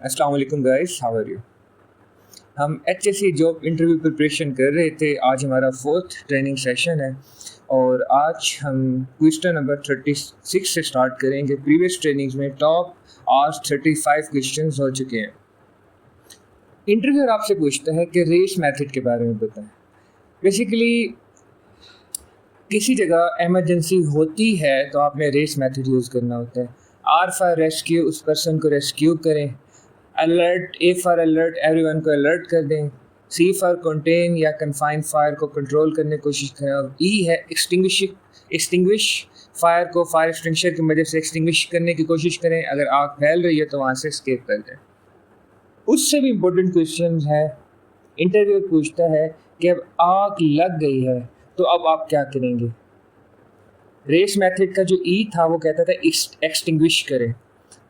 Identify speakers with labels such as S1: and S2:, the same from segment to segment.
S1: अस्सलाम वालेकुम guys, how are you. हम एचएससी जॉब इंटरव्यू प्रिपरेशन कर रहे थे। आज हमारा फोर्थ ट्रेनिंग सेशन है और आज हम क्वेश्चन नंबर 36 से स्टार्ट करेंगे। प्रीवियस ट्रेनिंग्स में टॉप आज 35 क्वेश्चंस हो चुके हैं। इंटरव्यूअर आपसे पूछता है कि रेस मेथड के बारे में बताएं। बेसिकली किसी जगह इमरजेंसी होती है तो आपने रेस मेथड यूज़ करना होता है। आर फॉर रेस्क्यू, उस पर्सन को रेस्क्यू करें। Alert, A for alert, everyone को अलर्ट कर दें। सी फॉर कंटेन या कन्फाइन फायर को कंट्रोल करने की कोशिश करें। और ई है एक्सटिंग्विश फायर को फायर एक्सटिंग्विशर की मदद से एक्सटिंग्विश करने की कोशिश करें। अगर आग फैल रही है तो वहाँ से स्केप कर दें। उससे भी इम्पोर्टेंट क्वेश्चन है, इंटरव्यू पूछता है कि अब आग लग गई है तो अब आप क्या करेंगे। रेस मेथड का जो ई था वो कहता था एक्सटिंग्विश करें।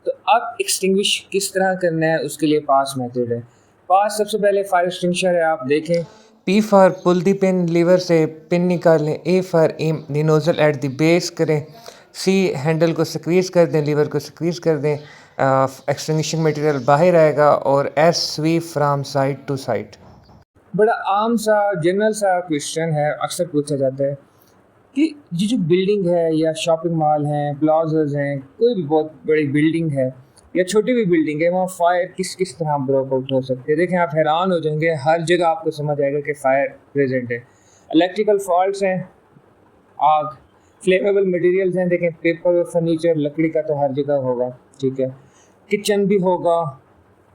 S1: तो अब एक्सटिंग्विश किस तरह करना है, उसके लिए पास मेथड है। पास सबसे पहले फायर एक्सटिंग्विशर है, आप देखें।
S2: P for pull the pin, lever से पिन निकालें। A for aim the nozzle at the base करें। सी हैंडल को स्क्वीज कर दें, लीवर को स्क्वीज कर दें, एक्सटिंग्विशिंग मटेरियल बाहर आएगा। और S sweep from side to side.
S1: बड़ा आम सा जनरल सा क्वेश्चन है, अक्सर पूछा जाता है कि ये जो बिल्डिंग है या शॉपिंग मॉल हैं, प्लाजाज हैं, कोई भी बहुत बड़ी बिल्डिंग है या छोटी भी बिल्डिंग है, वहाँ फायर किस किस तरह ब्रेक आउट हो सकती है। देखें, आप हैरान हो जाएंगे, हर जगह आपको समझ आएगा कि फायर प्रेजेंट है। इलेक्ट्रिकल फॉल्ट्स हैं, आग। फ्लेमेबल मटेरियल्स हैं, देखें पेपर, फर्नीचर, लकड़ी का तो हर जगह होगा, ठीक है। किचन भी होगा।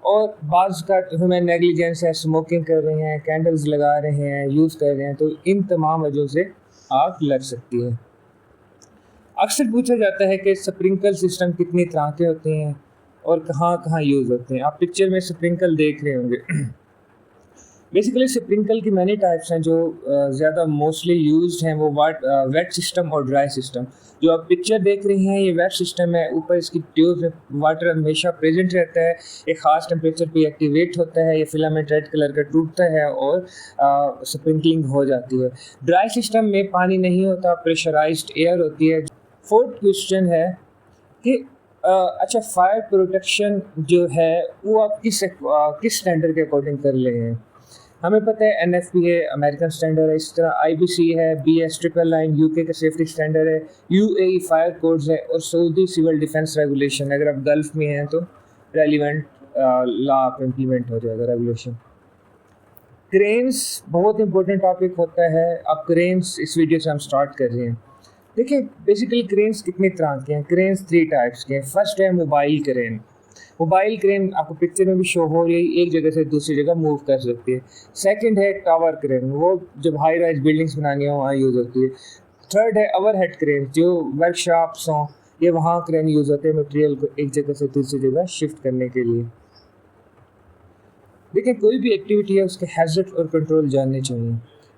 S1: और बाज़ का ह्यूमन नेग्लिजेंस है, स्मोकिंग कर रहे हैं, कैंडल्स लगा रहे हैं, यूज़ कर रहे हैं, तो इन तमाम वजहों से आग लग सकती है। अक्सर पूछा जाता है कि स्प्रिंकल सिस्टम कितनी तरह के होते हैं और कहाँ कहाँ यूज़ होते हैं। आप पिक्चर में स्प्रिंकल देख रहे होंगे। बेसिकली स्प्रिंकल की मैनी टाइप्स हैं। जो ज़्यादा मोस्टली यूज्ड हैं वो वेट सिस्टम और ड्राई सिस्टम। जो आप पिक्चर देख रहे हैं ये वेट सिस्टम है, ऊपर इसकी ट्यूब में वाटर हमेशा प्रेजेंट रहता है, एक ख़ास टेम्परेचर पे एक्टिवेट होता है, ये फिलामेंट रेड कलर का टूटता है और स्प्रिंकलिंग हो जाती है। ड्राई सिस्टम में पानी नहीं होता, प्रेशराइज्ड एयर होती है। फोर्थ क्वेश्चन है कि अच्छा, फायर प्रोटेक्शन जो है वो आप किस स्टैंडर्ड के अकॉर्डिंग कर रहे हैं। हमें पता है NFPA है, अमेरिकन स्टैंडर्ड है। इस तरह IBC है, BS ट्रिपल लाइन यूके का सेफ्टी स्टैंडर्ड है, UAE फायर कोड्स है और सऊदी सिविल डिफेंस रेगुलेशन। अगर आप गल्फ में हैं तो रेलिवेंट लॉ आप इम्प्लीमेंट हो जाएगा, रेगुलेशन। क्रेन्स बहुत इंपॉर्टेंट टॉपिक होता है। अब क्रेन्स इस वीडियो से हम स्टार्ट कर रहे हैं। देखिए, बेसिकली क्रेन्स कितनी तरह के हैं। क्रेन्स 3 टाइप्स के हैं। फर्स्ट है मोबाइल क्रेन। मोबाइल क्रेन आपको पिक्चर में भी शो हो रही है, एक जगह से दूसरी जगह मूव कर सकती है। सेकंड है टावर क्रेन, वो जब हाई राइज बिल्डिंग्स बनानी हो वहाँ यूज़ होती है। थर्ड है ओवरहेड क्रेन, जो वर्कशॉप्स हों ये वहाँ क्रेन यूज़ होते हैं मटेरियल को एक जगह से दूसरी जगह शिफ्ट करने के लिए। देखिए, कोई भी एक्टिविटी है उसके हैजर्ड और कंट्रोल जानने चाहिए।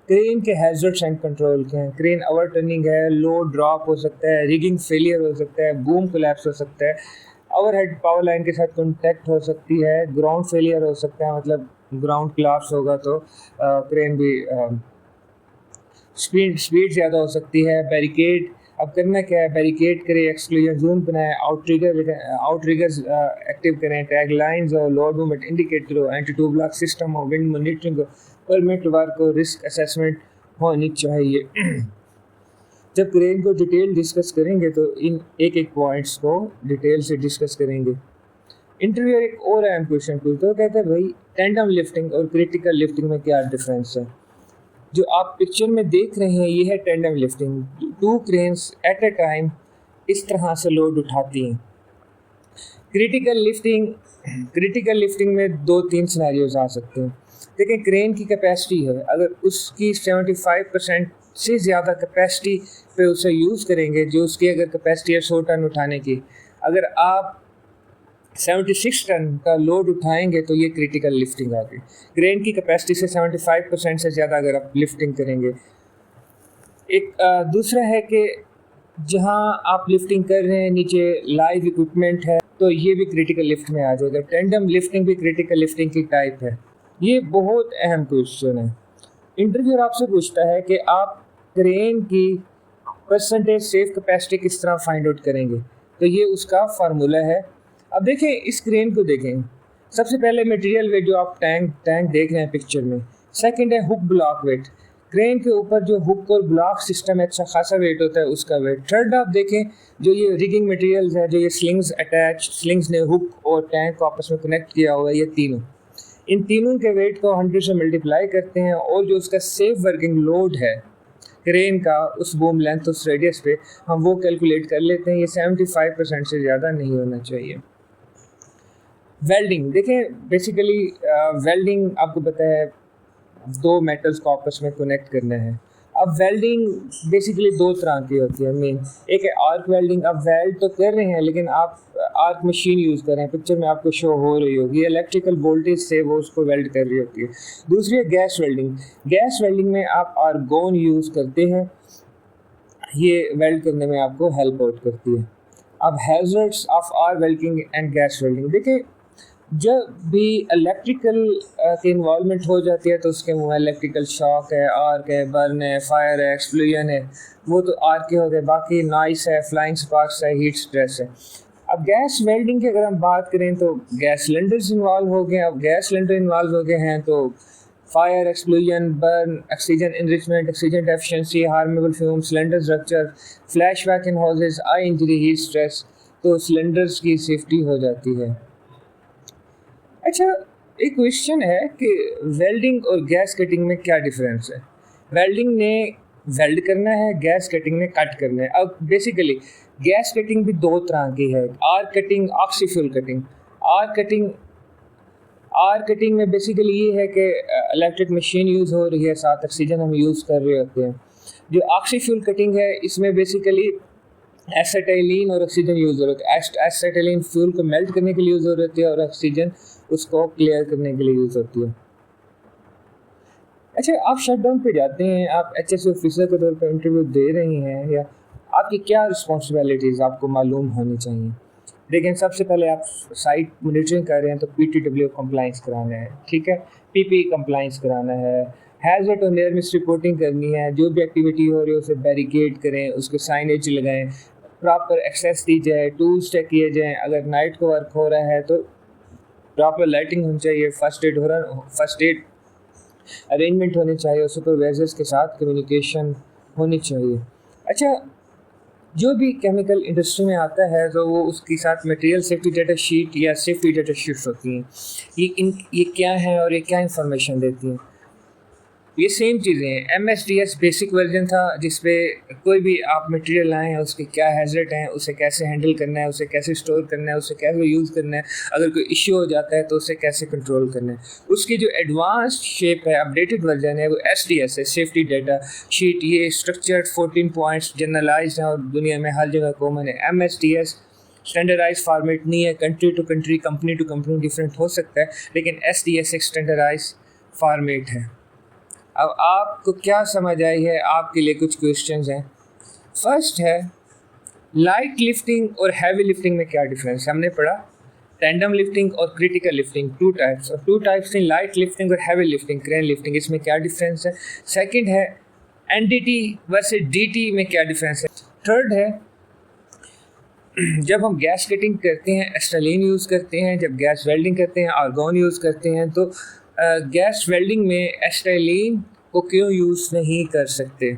S1: क्रेन के हैजर्ड्स एंड कंट्रोल के हैं। क्रेन ओवर टर्निंग है, लोड ड्रॉप हो सकता है, रिगिंग फेलियर हो सकता है, बूम कोलैप्स हो सकता है, ओवरहेड पावर लाइन के साथ कॉन्टैक्ट हो सकती है, ग्राउंड फेलियर हो सकता है, मतलब ग्राउंड कोलैप्स होगा तो क्रेन भी स्पीड ज़्यादा हो सकती है। बैरिकेड, अब करना क्या है, बैरिकेड करें, एक्सक्लूजन जोन बनाएं, आउटरिगर्स एक्टिव करें, टैग लाइन्स हो, लोड मूवमेंट इंडिकेटर हो, एंटी टू ब्लॉक सिस्टम हो, विंड मॉनिटरिंग हो, परमिट वर्क हो, रिस्क असेसमेंट होनी चाहिए। जब क्रेन को डिटेल डिस्कस करेंगे तो इन एक एक पॉइंट्स को डिटेल से डिस्कस करेंगे। इंटरव्यूअर एक और अहम क्वेश्चन पूछता है, कहते हैं भाई टैंडम लिफ्टिंग और क्रिटिकल लिफ्टिंग में क्या डिफरेंस है। जो आप पिक्चर में देख रहे हैं ये है tandem lifting. 2 cranes at a time इस तरह से लोड उठाती हैं। क्रिटिकल लिफ्टिंग में 2-3 सिनेरियोज आ सकते हैं। देखिए, क्रेन की कैपेसिटी है, अगर उसकी 75% से ज़्यादा कैपेसिटी पे उसे यूज़ करेंगे, जो उसकी अगर कैपेसिटी है 100 टन उठाने की, अगर आप 76 टन का लोड उठाएंगे तो ये क्रिटिकल लिफ्टिंग आ गई। क्रेन की कैपेसिटी से 75% से ज़्यादा अगर आप लिफ्टिंग करेंगे। एक दूसरा है कि जहाँ आप लिफ्टिंग कर रहे हैं नीचे लाइव इक्विपमेंट है तो ये भी क्रिटिकल लिफ्ट में आ जाएगा। टेंडम लिफ्टिंग भी क्रिटिकल लिफ्टिंग की टाइप है। ये बहुत अहम क्वेश्चन है। इंटरव्यूअर आपसे पूछता है कि आप क्रेन की परसेंटेज सेफ कैपेसिटी किस तरह फाइंड आउट करेंगे, तो ये उसका फार्मूला है। अब देखें, इस क्रेन को देखें, सबसे पहले मटेरियल वेट जो आप टैंक देख रहे हैं पिक्चर में। सेकंड है हुक ब्लॉक वेट, क्रेन के ऊपर जो हुक और ब्लॉक सिस्टम है अच्छा खासा वेट होता है उसका वेट। थर्ड आप देखें जो ये रिगिंग मटेरियल्स है, जो ये स्लिंग्स ने हुक और टैंक को आपस में कनेक्ट किया हुआ है, ये तीनों, इन तीनों के वेट को 100 से मल्टीप्लाई करते हैं और जो उसका सेफ वर्किंग लोड है क्रेन का उस बूम लेंथ उस रेडियस पे हम वो कैलकुलेट कर लेते हैं। ये 75% से ज़्यादा नहीं होना चाहिए। वेल्डिंग देखें, बेसिकली वेल्डिंग आपको पता है दो मेटल्स को आपस में कनेक्ट करना है। अब वेल्डिंग बेसिकली दो तरह की होती है मेन। एक है आर्क वेल्डिंग, आप वेल्ड तो कर रहे हैं लेकिन आप आर्क मशीन यूज़ कर रहे हैं, पिक्चर में आपको शो हो रही होगी, इलेक्ट्रिकल वोल्टेज से वो उसको वेल्ड कर रही होती है। दूसरी है गैस वेल्डिंग। गैस वेल्डिंग में आप आर्गोन यूज़ करते हैं, ये वेल्ड करने में आपको हेल्प आउट करती है। अब hazards of arc welding and gas welding, देखिए जब भी इलेक्ट्रिकल की इन्वॉल्वमेंट हो जाती है तो उसके मुँह इलेक्ट्रिकल शॉक है, आर्क है, बर्न है, फायर है, एक्सप्लोजन है, वो तो आर्क के हो गए। बाकी नॉइस है, फ्लाइंग स्पार्क्स है, हीट स्ट्रेस है। अब गैस वेल्डिंग की अगर हम बात करें तो गैस सिलेंडर्स इन्वॉल्व हो गए। अब गैस सिलेंडर इन्वॉल्व हो गए हैं तो fire, explosion, burn, oxygen enrichment, oxygen deficiency, harmful fume, cylinder rupture, flash back in hoses, eye injury, heat stress, तो सिलेंडर्स की सेफ्टी हो जाती है। अच्छा, एक क्वेश्चन है कि वेल्डिंग और गैस कटिंग में क्या डिफरेंस है। वेल्डिंग ने वेल्ड करना है, गैस कटिंग ने कट करना है। अब बेसिकली गैस कटिंग भी दो तरह की है, arc cutting, oxyfuel cutting. Arc cutting में बेसिकली ये है कि इलेक्ट्रिक मशीन यूज़ हो रही है, साथ ऑक्सीजन हम यूज़ कर रहे होते हैं। जो ऑक्सीफ्यूल कटिंग है इसमें बेसिकली एसिटाइलिन और ऑक्सीजन यूज़ हो रहा है। एसिटाइलिन फ्यूल को मेल्ट करने के लिए यूज़ हो रही है और ऑक्सीजन उसको क्लियर करने के लिए यूज़ होती है। अच्छा, आप शटडाउन पे जाते हैं, आप HSE ऑफिसर के तौर पर इंटरव्यू दे रही हैं, या आपकी क्या रिस्पॉन्सिबिलिटीज़ आपको मालूम होनी चाहिए। लेकिन सबसे पहले आप साइट मॉनिटरिंग कर रहे हैं तो PTW कंप्लाइंस कराना है, ठीक है, PPE कंप्लाइंस कराना है, हैज़र्ड और नियर मिस रिपोर्टिंग करनी है, जो भी एक्टिविटी हो रही है उसे बैरिकेड करें, उसके साइनेज लगाएं, प्रॉपर एक्सेस दी जाए, टूल्स चेक किए जाएँ। अगर नाइट को वर्क हो रहा है तो प्रॉपर लाइटिंग होनी चाहिए, फर्स्ट एड अरेंजमेंट होने चाहिए और सुपरवाइजर्स के साथ कम्युनिकेशन होनी चाहिए। अच्छा, जो भी केमिकल इंडस्ट्री में आता है तो वो उसके साथ मटेरियल सेफ्टी डाटा शीट या सेफ्टी डाटा शीट्स होती हैं। ये क्या है और ये क्या इंफॉर्मेशन देती हैं। ये सेम चीज़ें हैं। MSDS बेसिक वर्जन था जिसपे कोई भी आप मटेरियल लाएँ उसके क्या हैज़र्ड हैं, उसे कैसे हैंडल करना है, उसे कैसे स्टोर करना है, उसे कैसे यूज़ करना है, अगर कोई इश्यू हो जाता है तो उसे कैसे कंट्रोल करना है। उसकी जो एडवांस्ड शेप है, अपडेटेड वर्जन है, वो SDS है, सेफ्टी डाटा शीट। ये स्ट्रक्चर्ड 14 पॉइंट्स जनरलाइज्ड है और दुनिया में हर जगह कॉमन है। MSDS स्टैंडर्डाइज फॉर्मेट नहीं है, country to country, company to company different हो सकता है, लेकिन SDS एक स्टैंडर्डाइज फॉर्मेट है। अब आपको क्या समझ आई है, आपके लिए कुछ क्वेश्चंस हैं। फर्स्ट है लाइट लिफ्टिंग और हैवी लिफ्टिंग में क्या डिफरेंस है। हमने पढ़ा टैंडम लिफ्टिंग और क्रिटिकल लिफ्टिंग, टू टाइप्स थी, लाइट लिफ्टिंग और हैवी लिफ्टिंग, क्रेन लिफ्टिंग, इसमें क्या डिफरेंस है। सेकंड है NDT वर्सेस DT में क्या डिफरेंस है। थर्ड है जब हम गैस कटिंग करते हैं एस्टाइलिन यूज़ करते हैं, जब गैस वेल्डिंग करते हैं आर्गॉन यूज़ करते हैं, तो गैस वेल्डिंग में एस्टाइलिन को क्यों यूज़ नहीं कर सकते।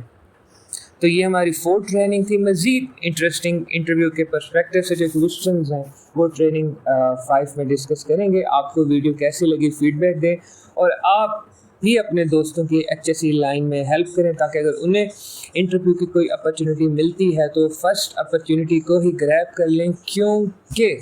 S1: तो ये हमारी 4th ट्रेनिंग थी। मज़ीद इंटरेस्टिंग इंटरव्यू के पर्सपेक्टिव से जो क्वेश्चंस हैं वो ट्रेनिंग 5 में डिस्कस करेंगे। आपको वीडियो कैसी लगी फीडबैक दें और आप भी अपने दोस्तों की HSE लाइन में हेल्प करें ताकि अगर उन्हें इंटरव्यू की कोई अपॉर्चुनिटी मिलती है तो फर्स्ट अपॉर्चुनिटी को ही ग्रैब कर लें, क्योंकि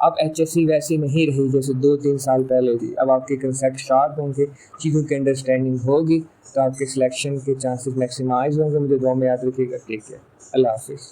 S1: अब HSE वैसी नहीं रही जैसे 2-3 साल पहले थी। अब आपके कंसेप्ट शार्प होंगे, चीज़ों की अंडरस्टैंडिंग होगी तो आपके सिलेक्शन के चांसेस मैक्सिमाइज होंगे। मुझे दुआ में याद रखिएगा। ठीक है, अल्लाह हाफिज़।